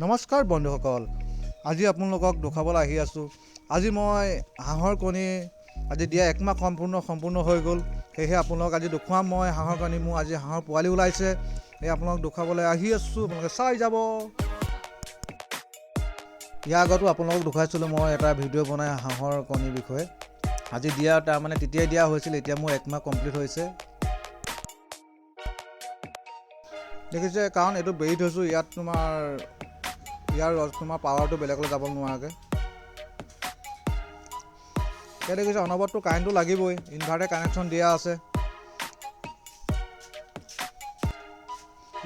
নমস্কাৰ বন্ধুসকল, আজি আপোনালোকক দেখাবলৈ আহি আছোঁ। আজি মই হাঁহৰ কণী আজি দিয়া একমাহ সম্পূৰ্ণ হৈ গ'ল। সেয়েহে আপোনালোকক আজি দেখুৱাম মই হাঁহৰ কণী। মোৰ আজি হাঁহৰ পোৱালি ওলাইছে, এই আপোনালোকক দেখাবলৈ আহি আছোঁ। আপোনালোকে চাই যাব। ইয়াৰ আগতো আপোনালোকক দেখুৱাইছিলোঁ মই এটা ভিডিঅ' বনাই হাঁহৰ কণীৰ বিষয়ে। আজি দিয়া তাৰমানে তেতিয়াই দিয়া হৈছিল, এতিয়া মোৰ একমাহ কমপ্লিট হৈছে। দেখিছে, কাৰণ এইটো বেৰি থৈছোঁ। ইয়াত ইয়াৰ পাৱাৰটো বেলেগলৈ যাব নোৱাৰাকৈ। এতিয়া দেখিছে অনবৰতটো কাৰেণ্টটো লাগিবই, ইনভাৰ্টাৰ কানেকশ্যন দিয়া আছে।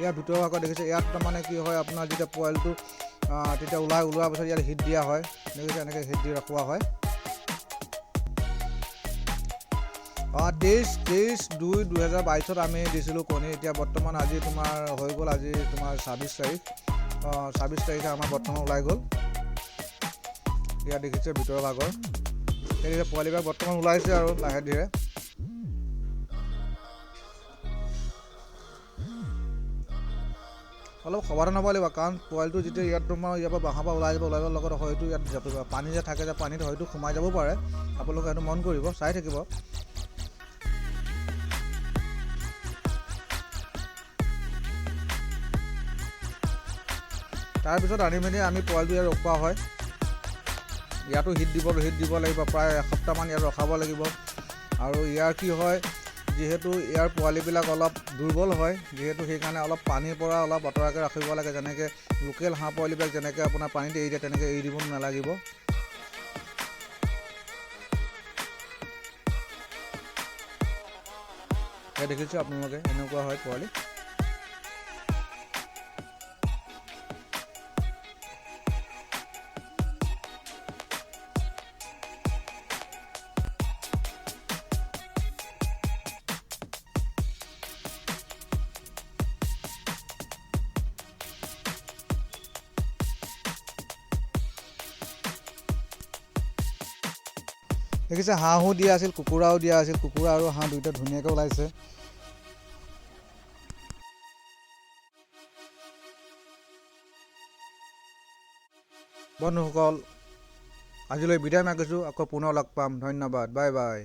ইয়াৰ ভিতৰৰ ভাগত দেখিছে, ইয়াত তাৰমানে কি হয়, আপোনাৰ যেতিয়া পোৱালিটো তেতিয়া ওলোৱাৰ পিছত ইয়াত হিট দিয়া হয়। দেখিছে এনেকৈ হিট দি ৰখোৱা হয়। 23/2/2022 আমি দিছিলোঁ কণী। এতিয়া বৰ্তমান আজি হৈ গ'ল, আজি 26 তাৰিখ। 26 তাৰিখে আমাৰ বৰ্তমান ওলাই গ'ল। ইয়াত দেখিছে ভিতৰৰ ভাগৰ, দেখিছে পোৱালিবিলাক বৰ্তমান ওলাইছে আৰু লাহে ধীৰে। অলপ সাৱধান হ'ব লাগিব, কাৰণ পোৱালিটো যেতিয়া ইয়াৰ পৰা বাঁহৰ পৰা ওলাই যোৱাৰ লগত হয়তো ইয়াত পানী যে থাকে, যে পানীত হয়তো সোমাই যাব পাৰে। আপোনালোকে সেইটো মন কৰিব, চাই থাকিব। তাৰপিছত আনি মেলি আমি পোৱালিটো ইয়াত ৰখোৱা হয়। ইয়াতো হিট দিব লাগিব, প্ৰায় এসপ্তাহমান ইয়াত ৰখাব লাগিব। আৰু ইয়াৰ কি হয়, যিহেতু ইয়াৰ পোৱালিবিলাক অলপ দুৰ্বল হয়, যিহেতু সেইকাৰণে অলপ পানীৰ পৰা অলপ আঁতৰাকৈ ৰাখিব লাগে। যেনেকৈ লোকেল হাঁহ পোৱালিবিলাক যেনেকৈ আপোনাৰ পানীত এৰি দিয়ে, তেনেকৈ এৰি দিব নালাগিব। এতিয়া দেখিছোঁ আপোনালোকে এনেকুৱা হয় পোৱালি। দেখিছে হাঁহো দিয়া আছিল, কুকুৰাও দিয়া আছিল। কুকুৰা আৰু হাঁহ দুয়োটা ধুনীয়াকৈ ওলাইছে। বন্ধুসকল, আজিলৈ বিদায় মাগিছোঁ। আকৌ পুনৰ লগ পাম। ধন্যবাদ, বাই বাই।